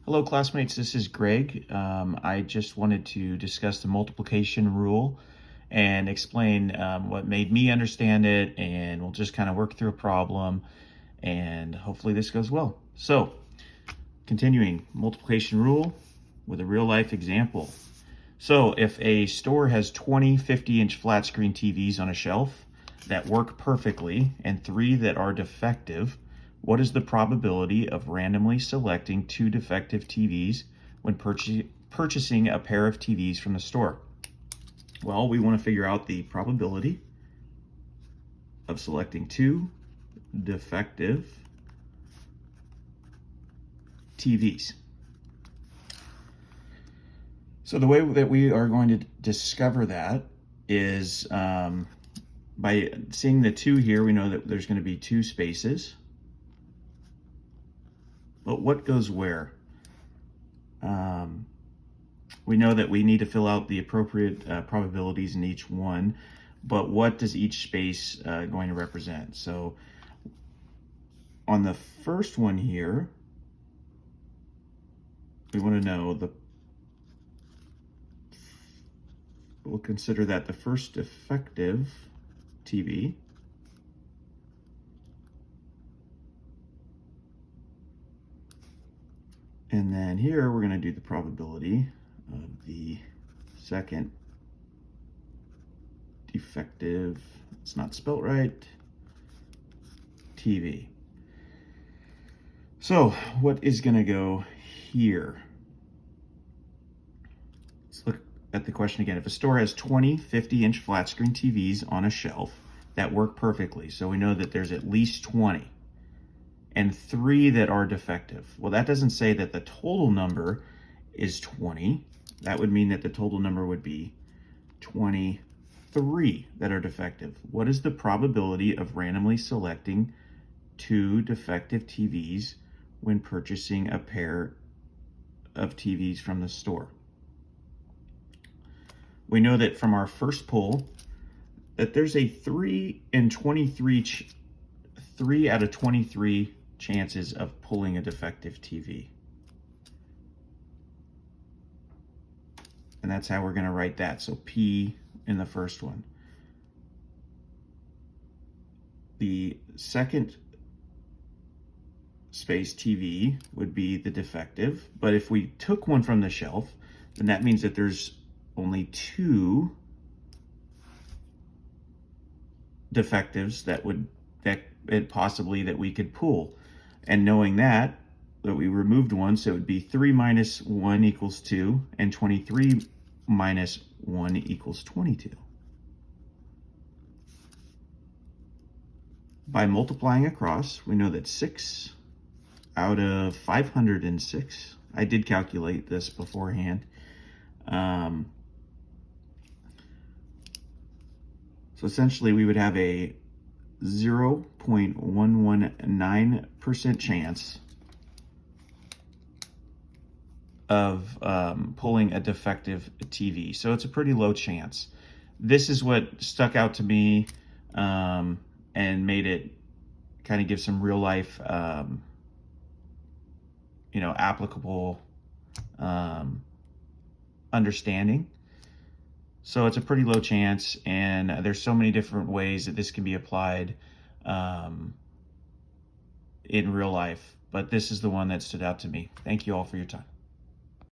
Hello classmates, this is Greg. I just wanted to discuss the multiplication rule and explain what made me understand it, and we'll just kind of work through a problem and hopefully this goes well. So, continuing, multiplication rule with a real life example. So if a store has 20 50-inch flat screen TVs on a shelf that work perfectly and 3 that are defective, what is the probability of randomly selecting 2 defective TVs when purchasing a pair of TVs from the store? Well, we want to figure out the probability of selecting 2 defective TVs. So the way that we are going to discover that is by seeing the 2 here. We know that there's going to be 2 spaces. But what goes where? We know that we need to fill out the appropriate probabilities in each one, but what does each space going to represent? So on the first one here, we want to know we'll consider that the first defective TV. And then here we're going to do the probability of the second defective, it's not spelt right, TV. So what is going to go here? Let's look at the question again. If a store has 20 50-inch flat screen TVs on a shelf that work perfectly, so we know that there's at least 20, and 3 that are defective. Well, that doesn't say that the total number is 20. That would mean that the total number would be 23 that are defective. What is the probability of randomly selecting 2 defective TVs when purchasing a pair of TVs from the store? We know that from our first poll that there's a 3 out of 23 chances of pulling a defective TV. And that's how we're going to write that. So P in the first one. The second space TV would be the defective, but if we took one from the shelf, then that means that there's only 2 defectives that possibly that we could pull. And knowing that we removed one, so it would be 3 minus 1 equals 2, and 23 minus 1 equals 22. By multiplying across, we know that 6 out of 506, I did calculate this beforehand, so essentially we would have a 0.119% chance of pulling a defective TV. So it's a pretty low chance. This is what stuck out to me and made it kind of give some real life, applicable understanding. So it's a pretty low chance, and there's so many different ways that this can be applied in real life, but this is the one that stood out to me. Thank you all for your time.